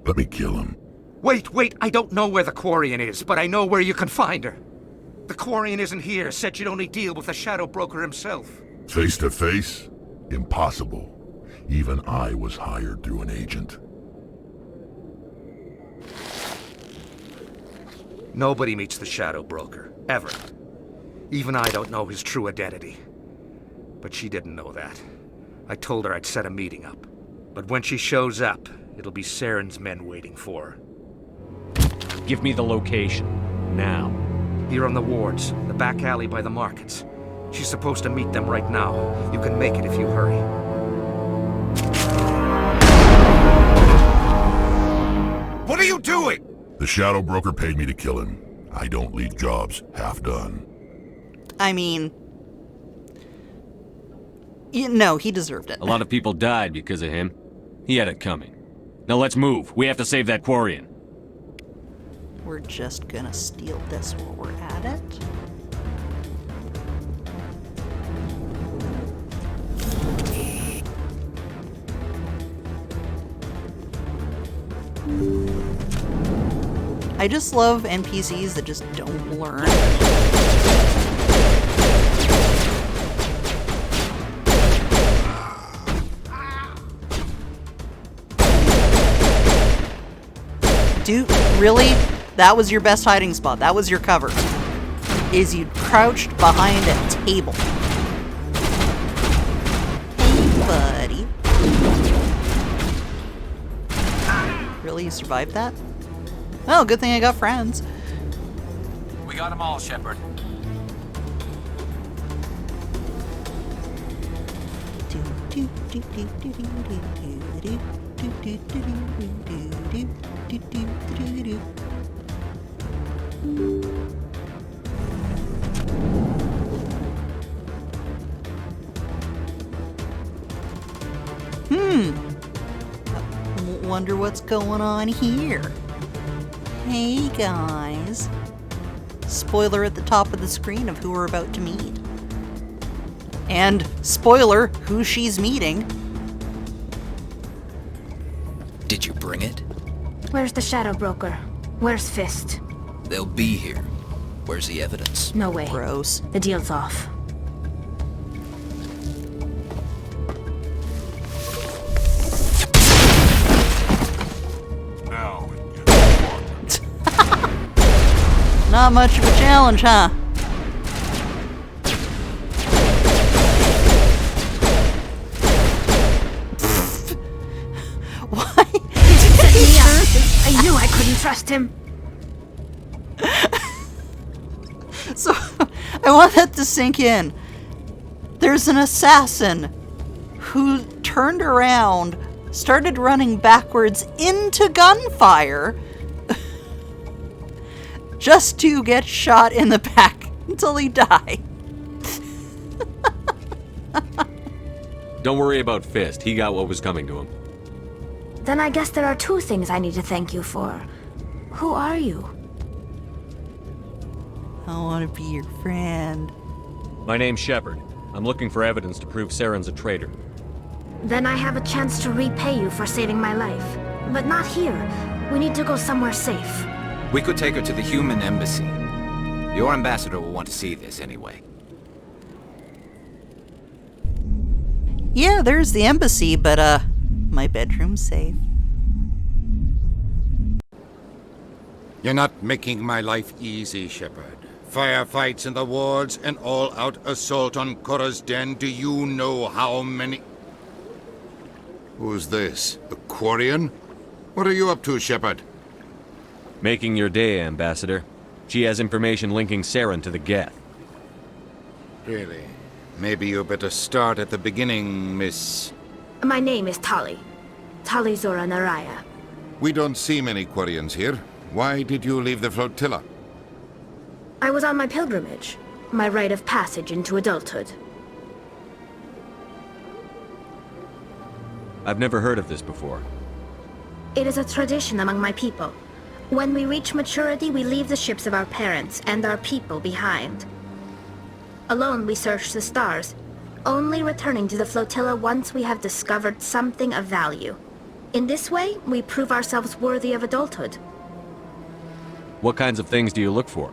Let me kill him. Wait. I don't know where the Quarian is, but I know where you can find her. The Quarian isn't here. Said you'd only deal with the Shadow Broker himself. Face to face? Impossible. Even I was hired through an agent. Nobody meets the Shadow Broker. Ever. Even I don't know his true identity. But she didn't know that. I told her I'd set a meeting up. But when she shows up, it'll be Saren's men waiting for her. Give me the location. Now. Here on the wards, the back alley by the markets. She's supposed to meet them right now. You can make it if you hurry. What are you doing? The Shadow Broker paid me to kill him. I don't leave jobs half done. I mean... No, he deserved it. A lot of people died because of him. He had it coming. Now let's move. We have to save that Quarian. We're just gonna steal this while we're at it. I just love NPCs that just don't learn. Dude, really? That was your best hiding spot. That was your cover. Is you crouched behind a table. Hey, buddy. Really? You survived that? Oh, good thing I got friends. We got them all, Shepard. Wonder what's going on here. Hey guys. Spoiler at the top of the screen of who we're about to meet. And spoiler, who she's meeting. Did you bring it? Where's the Shadow Broker? Where's Fist? They'll be here. Where's the evidence? No way. Gross. The deal's off. Not much of a challenge, huh? Why? He set me up. I knew I couldn't trust him. So, I want that to sink in. There's an assassin who turned around, started running backwards into gunfire, just to get shot in the back until he died. Don't worry about Fist. He got what was coming to him. Then I guess there are two things I need to thank you for. Who are you? I want to be your friend. My name's Shepard. I'm looking for evidence to prove Saren's a traitor. Then I have a chance to repay you for saving my life. But not here. We need to go somewhere safe. We could take her to the human embassy. Your ambassador will want to see this anyway. Yeah, there's the embassy, but, my bedroom's safe. You're not making my life easy, Shepard. Firefights in the wards, an all-out assault on Korra's den. Do you know how many... Who's this? A Quarian? What are you up to, Shepard? Making your day, Ambassador. She has information linking Saren to the Geth. Really? Maybe you better start at the beginning, Miss... My name is Tali. Tali Zora Naraya. We don't see many Quarians here. Why did you leave the flotilla? I was on my pilgrimage. My rite of passage into adulthood. I've never heard of this before. It is a tradition among my people. When we reach maturity, we leave the ships of our parents and our people behind. Alone, we search the stars, only returning to the flotilla once we have discovered something of value. In this way, we prove ourselves worthy of adulthood. What kinds of things do you look for?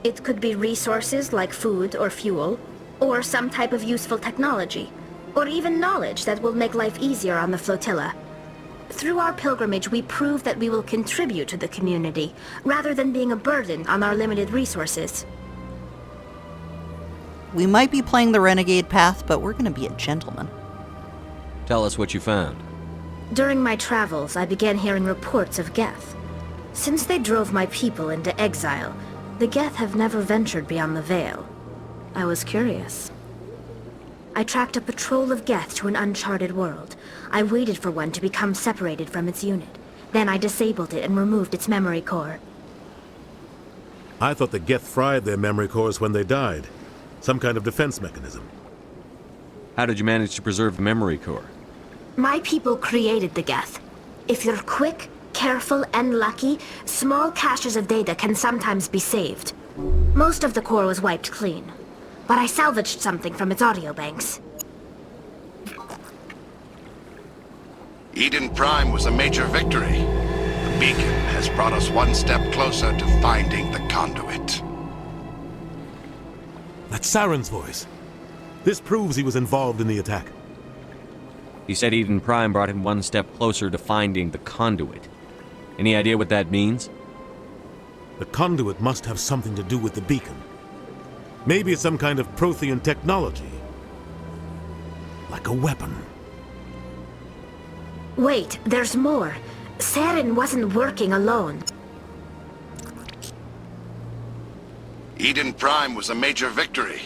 It could be resources like food or fuel, or some type of useful technology, or even knowledge that will make life easier on the flotilla. Through our pilgrimage, we prove that we will contribute to the community, rather than being a burden on our limited resources. We might be playing the renegade path, but we're gonna be a gentleman. Tell us what you found. During my travels, I began hearing reports of Geth. Since they drove my people into exile, the Geth have never ventured beyond the Veil. I was curious. I tracked a patrol of Geth to an uncharted world. I waited for one to become separated from its unit. Then I disabled it and removed its memory core. I thought the Geth fried their memory cores when they died. Some kind of defense mechanism. How did you manage to preserve the memory core? My people created the Geth. If you're quick, careful, and lucky, small caches of data can sometimes be saved. Most of the core was wiped clean, but I salvaged something from its audio banks. Eden Prime was a major victory. The beacon has brought us one step closer to finding the conduit. That's Saren's voice. This proves he was involved in the attack. He said Eden Prime brought him one step closer to finding the conduit. Any idea what that means? The conduit must have something to do with the beacon. Maybe it's some kind of Prothean technology. Like a weapon. Wait, there's more. Saren wasn't working alone. Eden Prime was a major victory.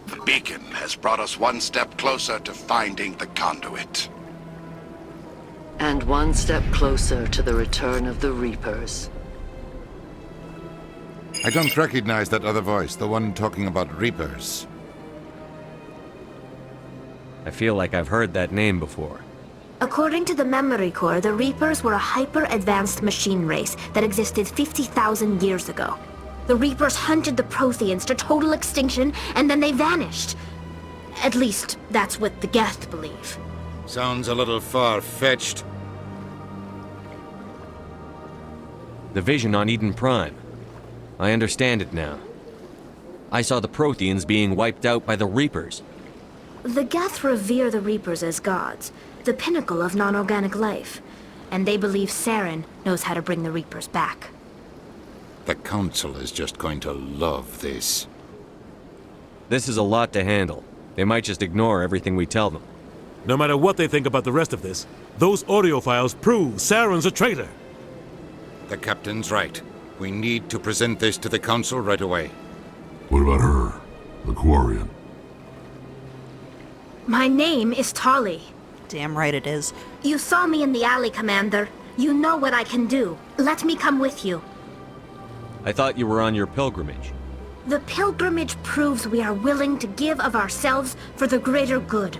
The beacon has brought us one step closer to finding the conduit. And one step closer to the return of the Reapers. I don't recognize that other voice, the one talking about Reapers. I feel like I've heard that name before. According to the memory core, the Reapers were a hyper-advanced machine race that existed 50,000 years ago. The Reapers hunted the Protheans to total extinction, and then they vanished. At least, that's what the Geth believe. Sounds a little far-fetched. The vision on Eden Prime. I understand it now. I saw the Protheans being wiped out by the Reapers. The Geth revere the Reapers as gods, the pinnacle of non-organic life, and they believe Saren knows how to bring the Reapers back. The Council is just going to love this. This is a lot to handle. They might just ignore everything we tell them. No matter what they think about the rest of this, those audio files prove Saren's a traitor. The Captain's right. We need to present this to the Council right away. What about her? The Quarian? My name is Tali. Damn right it is. You saw me in the alley, Commander. You know what I can do. Let me come with you. I thought you were on your pilgrimage. The pilgrimage proves we are willing to give of ourselves for the greater good.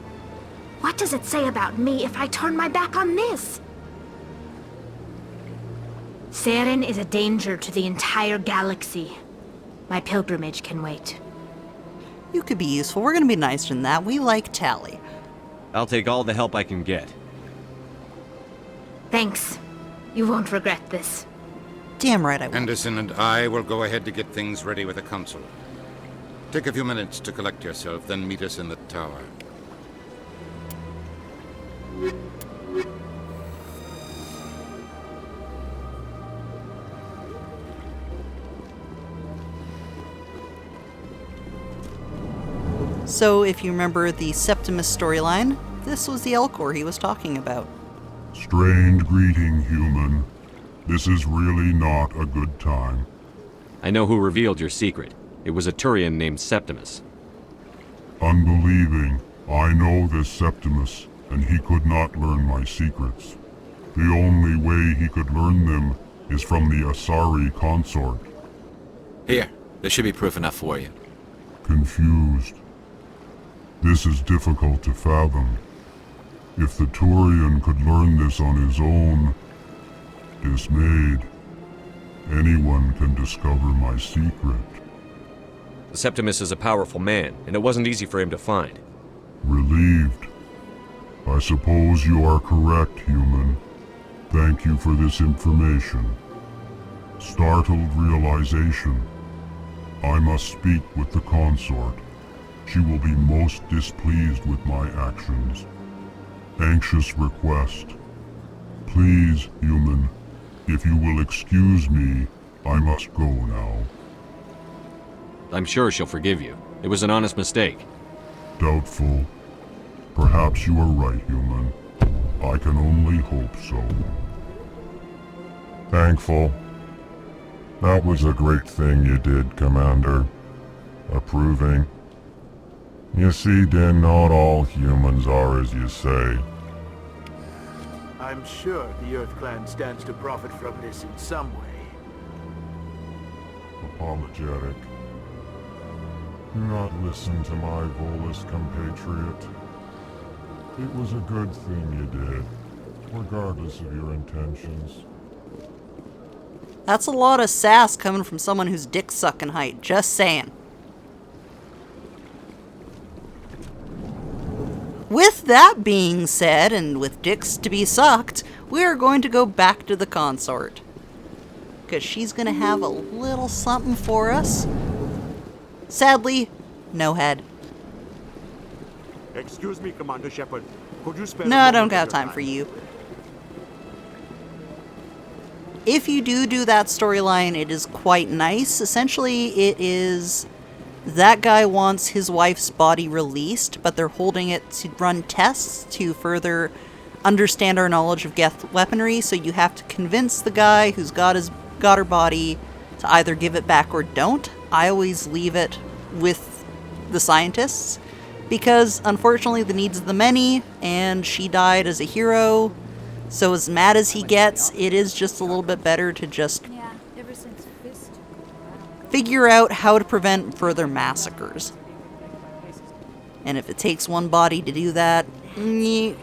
What does it say about me if I turn my back on this? Saren is a danger to the entire galaxy. My pilgrimage can wait. You could be useful. We're gonna be nicer than that. We like Tally. I'll take all the help I can get. Thanks. You won't regret this. Damn right I will. Anderson and I will go ahead to get things ready with the council. Take a few minutes to collect yourself, then meet us in the tower. So, if you remember the Septimus storyline, this was the Elcor he was talking about. Strained greeting, human. This is really not a good time. I know who revealed your secret. It was a Turian named Septimus. Unbelieving. I know this Septimus, and he could not learn my secrets. The only way he could learn them is from the Asari consort. Here, this should be proof enough for you. Confused. This is difficult to fathom. If the Turian could learn this on his own, dismayed, anyone can discover my secret. Septimus is a powerful man, and it wasn't easy for him to find. Relieved. I suppose you are correct, human. Thank you for this information. Startled realization. I must speak with the consort. She will be most displeased with my actions. Anxious request. Please, human, if you will excuse me, I must go now. I'm sure she'll forgive you. It was an honest mistake. Doubtful. Perhaps you are right, human. I can only hope so. Thankful. That was a great thing you did, Commander. Approving. You see, Din, not all humans are as you say. I'm sure the Earth Clan stands to profit from this in some way. Apologetic. Do not listen to my Volus compatriot. It was a good thing you did, regardless of your intentions. That's a lot of sass coming from someone who's dick-sucking height. Just saying. With that being said, and with dicks to be sucked, we are going to go back to the consort. Because she's going to have a little something for us. Sadly, no head. Excuse me, Commander Shepard. Could you spare No, I don't got time for you. If you do that storyline, it is quite nice. Essentially, it is that guy wants his wife's body released, but they're holding it to run tests to further understand our knowledge of Geth weaponry, so you have to convince the guy who's got her body to either give it back or don't. I always leave it with the scientists, because unfortunately the needs of the many, and she died as a hero, so as mad as he gets, it is just a little bit better to just figure out how to prevent further massacres. And if it takes one body to do that,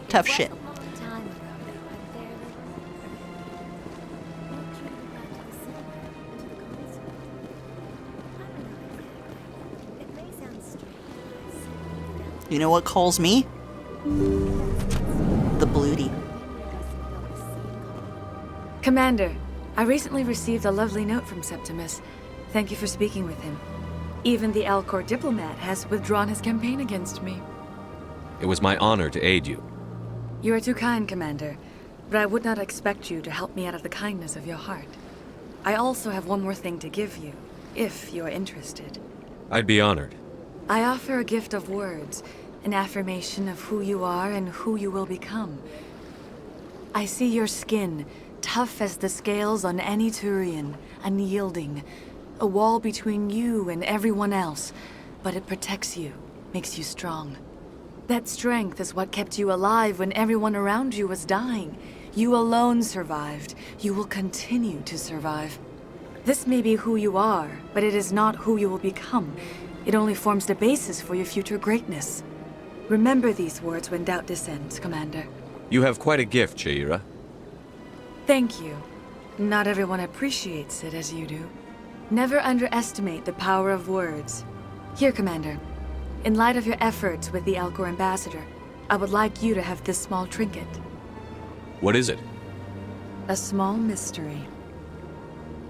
tough shit. You know what calls me? The Bloody. Commander, I recently received a lovely note from Septimus. Thank you for speaking with him. Even the Elcor diplomat has withdrawn his campaign against me. It was my honor to aid you. You are too kind, Commander, but I would not expect you to help me out of the kindness of your heart. I also have one more thing to give you, if you are interested. I'd be honored. I offer a gift of words, an affirmation of who you are and who you will become. I see your skin, tough as the scales on any Turian, unyielding, a wall between you and everyone else, but it protects you, makes you strong. That strength is what kept you alive when everyone around you was dying. You alone survived. You will continue to survive. This may be who you are, but it is not who you will become. It only forms the basis for your future greatness. Remember these words when doubt descends, Commander. You have quite a gift, Shaira. Thank you. Not everyone appreciates it as you do. Never underestimate the power of words. Here, Commander. In light of your efforts with the Elcor ambassador, I would like you to have this small trinket. What is it? A small mystery.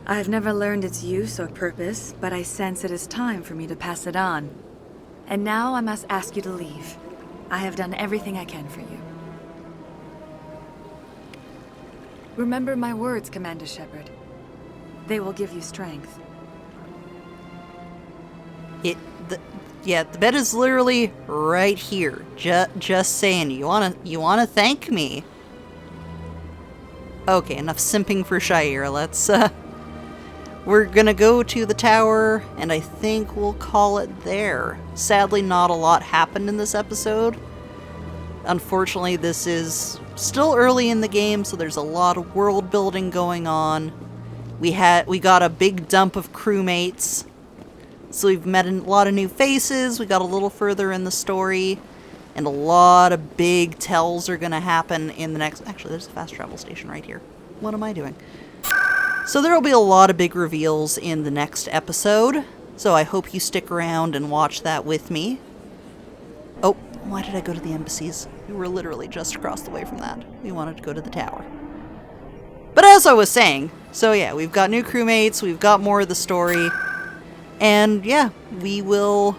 I have never learned its use or purpose, but I sense it is time for me to pass it on. And now I must ask you to leave. I have done everything I can for you. Remember my words, Commander Shepard. They will give you strength. Yeah, the bed is literally right here. Just saying. You wanna thank me? Okay, enough simping for Shire. Let's we're gonna go to the tower, and I think we'll call it there. Sadly, not a lot happened in this episode. Unfortunately, this is still early in the game, so there's a lot of world building going on. We got a big dump of crewmates. So we've met a lot of new faces, we got a little further in the story, and a lot of big tells are going to happen in the next... Actually, there's a fast travel station right here. What am I doing? So there will be a lot of big reveals in the next episode, so I hope you stick around and watch that with me. Oh, why did I go to the embassies? We were literally just across the way from that. We wanted to go to the tower. But as I was saying, so yeah, we've got new crewmates, we've got more of the story... And yeah, we will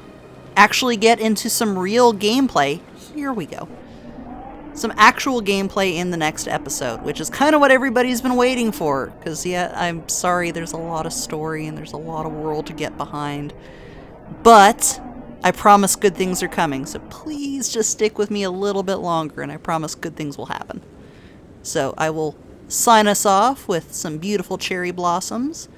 actually get into some real gameplay. Here we go. Some actual gameplay in the next episode, which is kind of what everybody's been waiting for. Because yeah, I'm sorry, there's a lot of story and there's a lot of world to get behind. But I promise good things are coming, so please just stick with me a little bit longer and I promise good things will happen. So I will sign us off with some beautiful cherry blossoms.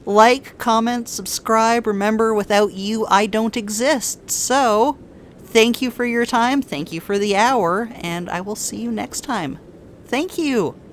Like, comment, subscribe. Remember, without you, I don't exist. So, thank you for your time, thank you for the hour, and I will see you next time. Thank you!